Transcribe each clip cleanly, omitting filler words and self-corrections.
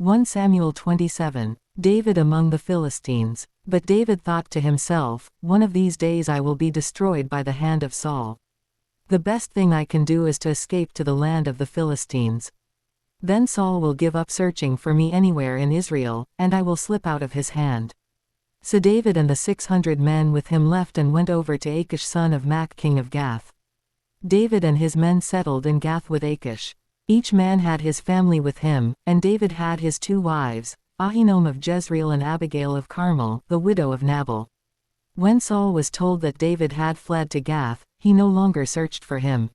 1 Samuel 27. David among the Philistines. But David thought to himself, one of these days I will be destroyed by the hand of Saul. The best thing I can do is to escape to the land of the Philistines. Then Saul will give up searching for me anywhere in Israel, and I will slip out of his hand. So David and the 600 men with him left and went over to Achish son of Mach king of Gath. David and his men settled in Gath with Achish. Each man had his family with him, and David had his 2 wives, Ahinoam of Jezreel and Abigail of Carmel, the widow of Nabal. When Saul was told that David had fled to Gath, he no longer searched for him.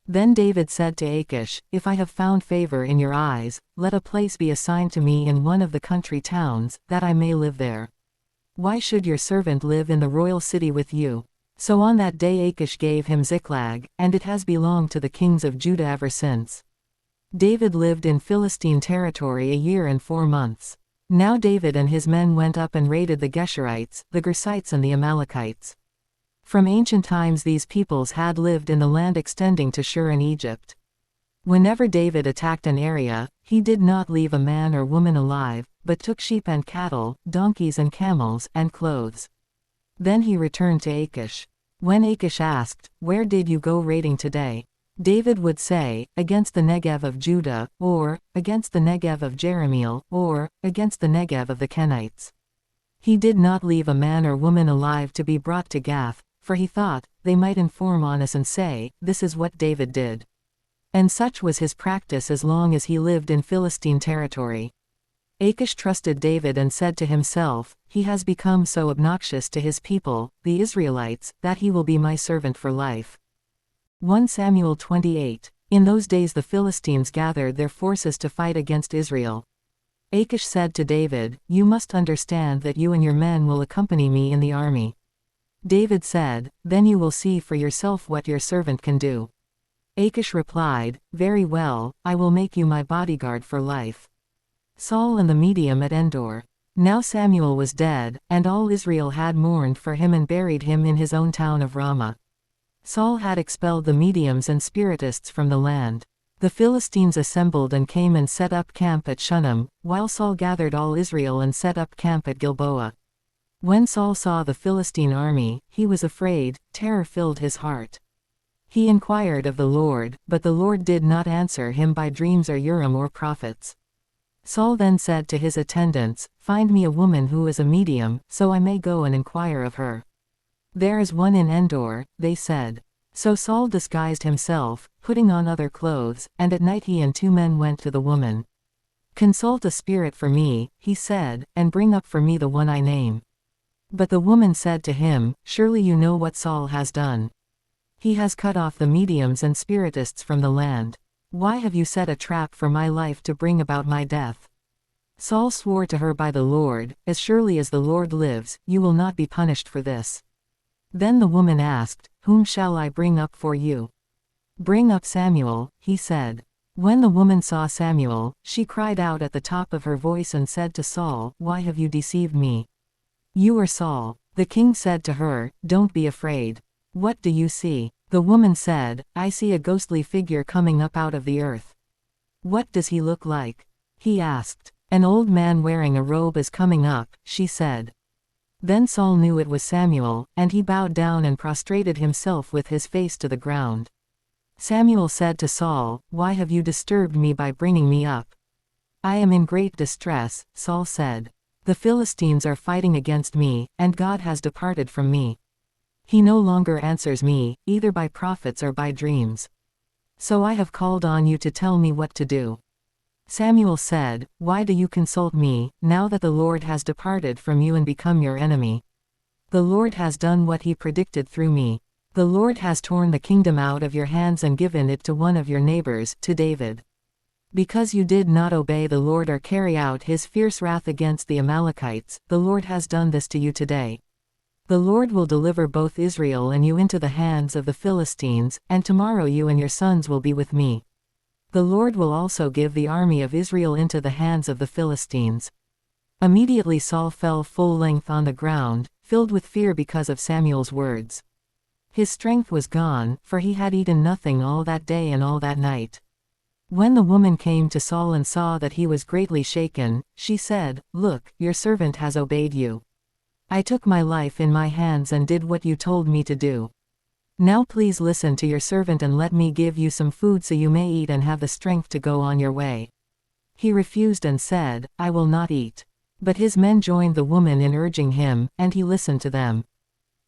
Then David said to Achish, "If I have found favor in your eyes, let a place be assigned to me in one of the country towns, that I may live there. Why should your servant live in the royal city with you?" So on that day Achish gave him Ziklag, and it has belonged to the kings of Judah ever since. David lived in Philistine territory a year and 4 months. Now David and his men went up and raided the Geshurites, the Gersites and the Amalekites. From ancient times these peoples had lived in the land extending to Shur in Egypt. Whenever David attacked an area, he did not leave a man or woman alive, but took sheep and cattle, donkeys and camels, and clothes. Then he returned to Achish. When Achish asked, "Where did you go raiding today?" David would say, "Against the Negev of Judah," or, "Against the Negev of Jerahmeel," or, "Against the Negev of the Kenites." He did not leave a man or woman alive to be brought to Gath, for he thought, they might inform on us and say, "This is what David did." And such was his practice as long as he lived in Philistine territory. Achish trusted David and said to himself, "He has become so obnoxious to his people, the Israelites, that he will be my servant for life." 1 Samuel 28. In those days the Philistines gathered their forces to fight against Israel. Achish said to David, "You must understand that you and your men will accompany me in the army." David said, "Then you will see for yourself what your servant can do." Achish replied, "Very well, I will make you my bodyguard for life." Saul and the medium at Endor. Now Samuel was dead, and all Israel had mourned for him and buried him in his own town of Ramah. Saul had expelled the mediums and spiritists from the land. The Philistines assembled and came and set up camp at Shunem, while Saul gathered all Israel and set up camp at Gilboa. When Saul saw the Philistine army, he was afraid, terror filled his heart. He inquired of the Lord, but the Lord did not answer him by dreams or Urim or prophets. Saul then said to his attendants, "Find me a woman who is a medium, so I may go and inquire of her." "There is one in Endor," they said. So Saul disguised himself, putting on other clothes, and at night he and 2 men went to the woman. "Consult a spirit for me," he said, "and bring up for me the one I name." But the woman said to him, "Surely you know what Saul has done. He has cut off the mediums and spiritists from the land. Why have you set a trap for my life to bring about my death?" Saul swore to her by the Lord, "As surely as the Lord lives, you will not be punished for this." Then the woman asked, "Whom shall I bring up for you?" "Bring up Samuel," he said. When the woman saw Samuel, she cried out at the top of her voice and said to Saul, "Why have you deceived me? You are Saul." The king said to her, "Don't be afraid. What do you see?" The woman said, "I see a ghostly figure coming up out of the earth." "What does he look like?" he asked. "An old man wearing a robe is coming up," she said. Then Saul knew it was Samuel, and he bowed down and prostrated himself with his face to the ground. Samuel said to Saul, "Why have you disturbed me by bringing me up?" "I am in great distress," Saul said. "The Philistines are fighting against me, and God has departed from me. He no longer answers me, either by prophets or by dreams. So I have called on you to tell me what to do." Samuel said, "Why do you consult me, now that the Lord has departed from you and become your enemy? The Lord has done what he predicted through me. The Lord has torn the kingdom out of your hands and given it to one of your neighbors, to David. Because you did not obey the Lord or carry out his fierce wrath against the Amalekites, the Lord has done this to you today. The Lord will deliver both Israel and you into the hands of the Philistines, and tomorrow you and your sons will be with me. The Lord will also give the army of Israel into the hands of the Philistines." Immediately Saul fell full length on the ground, filled with fear because of Samuel's words. His strength was gone, for he had eaten nothing all that day and all that night. When the woman came to Saul and saw that he was greatly shaken, she said, "Look, your servant has obeyed you. I took my life in my hands and did what you told me to do. Now please listen to your servant and let me give you some food so you may eat and have the strength to go on your way." He refused and said, "I will not eat." But his men joined the woman in urging him, and he listened to them.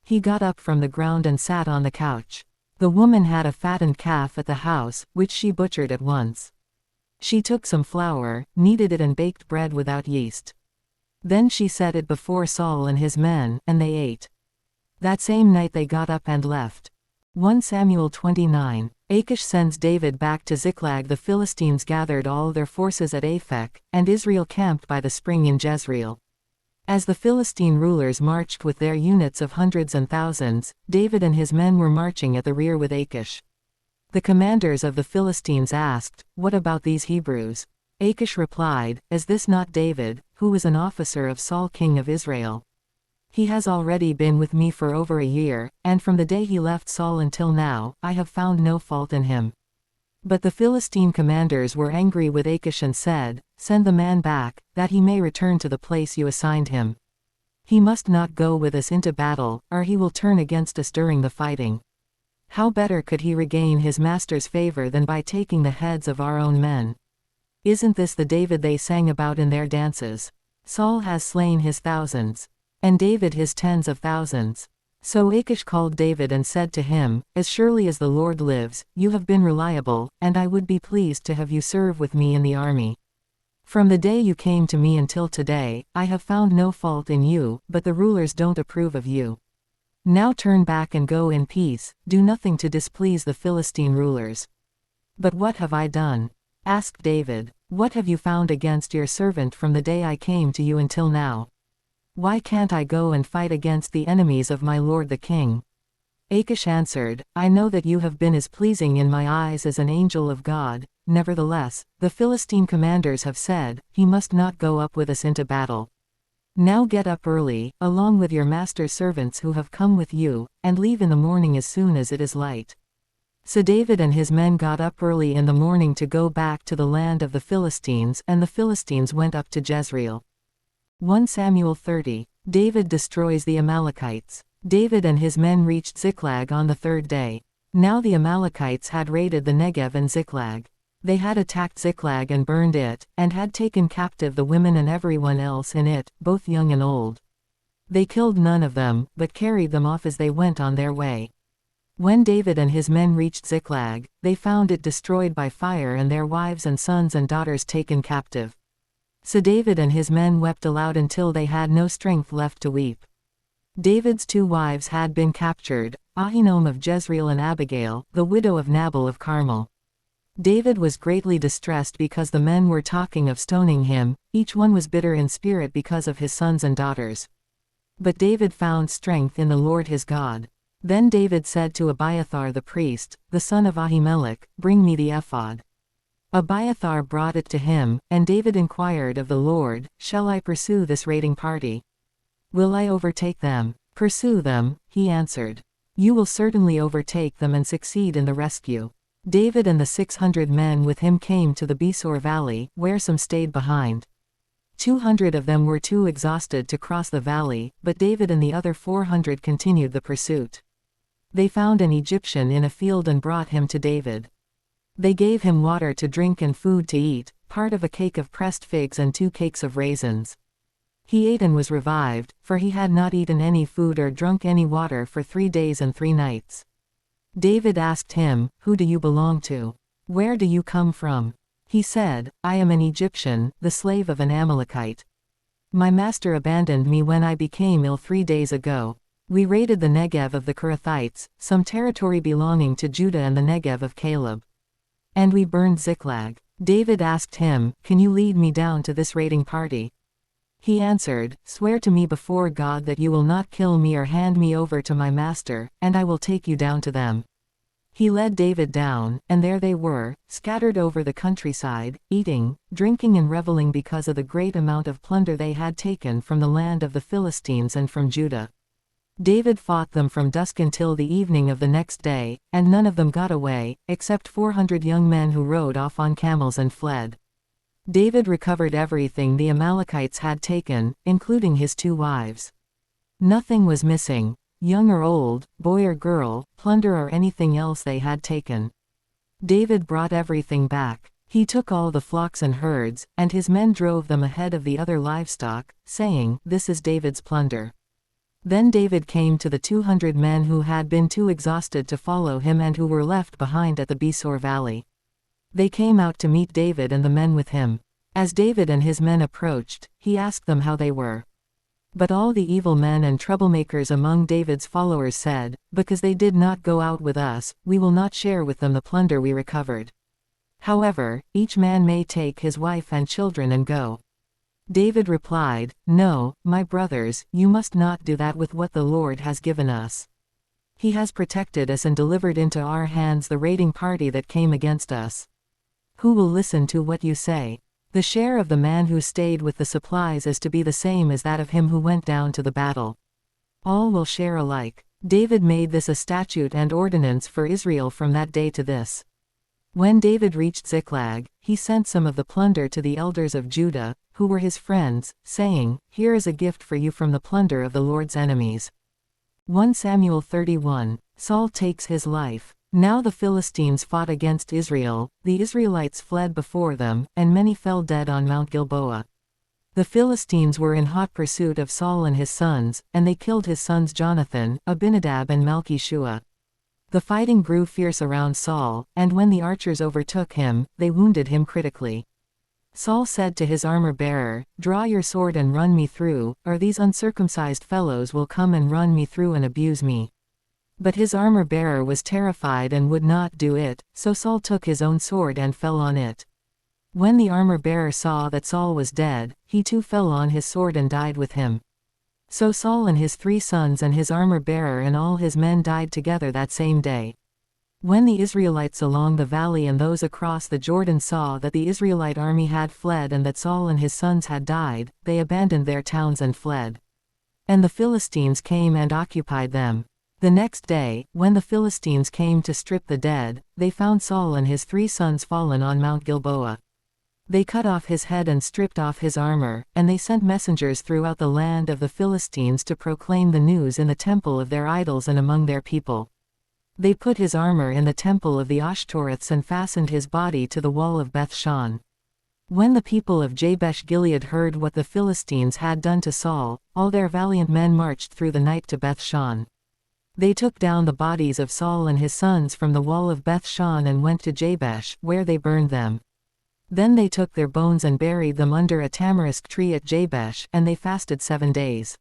He got up from the ground and sat on the couch. The woman had a fattened calf at the house, which she butchered at once. She took some flour, kneaded it and baked bread without yeast. Then she set it before Saul and his men, and they ate. That same night they got up and left. 1 Samuel 29. Achish sends David back to Ziklag. The Philistines gathered all their forces at Aphek, and Israel camped by the spring in Jezreel. As the Philistine rulers marched with their units of hundreds and thousands, David and his men were marching at the rear with Achish. The commanders of the Philistines asked, "What about these Hebrews?" Achish replied, "Is this not David, who was an officer of Saul king of Israel? He has already been with me for over a year, and from the day he left Saul until now, I have found no fault in him." But the Philistine commanders were angry with Achish and said, "Send the man back, that he may return to the place you assigned him. He must not go with us into battle, or he will turn against us during the fighting. How better could he regain his master's favor than by taking the heads of our own men? Isn't this the David they sang about in their dances? Saul has slain his thousands, and David his tens of thousands." So Achish called David and said to him, "As surely as the Lord lives, you have been reliable, and I would be pleased to have you serve with me in the army. From the day you came to me until today, I have found no fault in you, but the rulers don't approve of you. Now turn back and go in peace, do nothing to displease the Philistine rulers." "But what have I done?" asked David. "What have you found against your servant from the day I came to you until now? Why can't I go and fight against the enemies of my lord the king?" Achish answered, "I know that you have been as pleasing in my eyes as an angel of God. Nevertheless, the Philistine commanders have said, 'He must not go up with us into battle.' Now get up early, along with your master's servants who have come with you, and leave in the morning as soon as it is light." So David and his men got up early in the morning to go back to the land of the Philistines, and the Philistines went up to Jezreel. 1 Samuel 30. David destroys the Amalekites. David and his men reached Ziklag on the third day. Now the Amalekites had raided the Negev and Ziklag. They had attacked Ziklag and burned it, and had taken captive the women and everyone else in it, both young and old. They killed none of them, but carried them off as they went on their way. When David and his men reached Ziklag, they found it destroyed by fire and their wives and sons and daughters taken captive. So David and his men wept aloud until they had no strength left to weep. David's 2 wives had been captured, Ahinoam of Jezreel and Abigail, the widow of Nabal of Carmel. David was greatly distressed because the men were talking of stoning him, each one was bitter in spirit because of his sons and daughters. But David found strength in the Lord his God. Then David said to Abiathar the priest, the son of Ahimelech, "Bring me the ephod." Abiathar brought it to him, and David inquired of the Lord, "Shall I pursue this raiding party? Will I overtake them?" "Pursue them," he answered. "You will certainly overtake them and succeed in the rescue." David and the 600 men with him came to the Besor valley, where some stayed behind. 200 of them were too exhausted to cross the valley, but David and the other 400 continued the pursuit. They found an Egyptian in a field and brought him to David. They gave him water to drink and food to eat, part of a cake of pressed figs and 2 cakes of raisins. He ate and was revived, for he had not eaten any food or drunk any water for 3 days and 3 nights. David asked him, "Who do you belong to? Where do you come from?" He said, "I am an Egyptian, the slave of an Amalekite. My master abandoned me when I became ill 3 days ago. We raided the Negev of the Kerethites, some territory belonging to Judah, and the Negev of Caleb. And we burned Ziklag." David asked him, "Can you lead me down to this raiding party?" He answered, "Swear to me before God that you will not kill me or hand me over to my master, and I will take you down to them." He led David down, and there they were, scattered over the countryside, eating, drinking and reveling because of the great amount of plunder they had taken from the land of the Philistines and from Judah. David fought them from dusk until the evening of the next day, and none of them got away, except 400 young men who rode off on camels and fled. David recovered everything the Amalekites had taken, including his 2 wives. Nothing was missing, young or old, boy or girl, plunder or anything else they had taken. David brought everything back. He took all the flocks and herds, and his men drove them ahead of the other livestock, saying, "This is David's plunder." Then David came to the 200 men who had been too exhausted to follow him and who were left behind at the Besor valley. They came out to meet David and the men with him. As David and his men approached, he asked them how they were. But all the evil men and troublemakers among David's followers said, "Because they did not go out with us, we will not share with them the plunder we recovered. However, each man may take his wife and children and go." David replied, "No, my brothers, you must not do that with what the Lord has given us. He has protected us and delivered into our hands the raiding party that came against us. Who will listen to what you say? The share of the man who stayed with the supplies is to be the same as that of him who went down to the battle. All will share alike." David made this a statute and ordinance for Israel from that day to this. When David reached Ziklag, he sent some of the plunder to the elders of Judah, who were his friends, saying, "Here is a gift for you from the plunder of the Lord's enemies." 1 Samuel 31. Saul takes his life. Now the Philistines fought against Israel, the Israelites fled before them, and many fell dead on Mount Gilboa. The Philistines were in hot pursuit of Saul and his sons, and they killed his sons Jonathan, Abinadab and Malchishua. The fighting grew fierce around Saul, and when the archers overtook him, they wounded him critically. Saul said to his armor-bearer, "Draw your sword and run me through, or these uncircumcised fellows will come and run me through and abuse me." But his armor-bearer was terrified and would not do it, so Saul took his own sword and fell on it. When the armor-bearer saw that Saul was dead, he too fell on his sword and died with him. So Saul and his 3 sons and his armor-bearer and all his men died together that same day. When the Israelites along the valley and those across the Jordan saw that the Israelite army had fled and that Saul and his sons had died, they abandoned their towns and fled. And the Philistines came and occupied them. The next day, when the Philistines came to strip the dead, they found Saul and his 3 sons fallen on Mount Gilboa. They cut off his head and stripped off his armor, and they sent messengers throughout the land of the Philistines to proclaim the news in the temple of their idols and among their people. They put his armor in the temple of the Ashtoreths and fastened his body to the wall of Beth-shan. When the people of Jabesh Gilead heard what the Philistines had done to Saul, all their valiant men marched through the night to Beth-shan. They took down the bodies of Saul and his sons from the wall of Beth-shan and went to Jabesh, where they burned them. Then they took their bones and buried them under a tamarisk tree at Jabesh, and they fasted 7 days.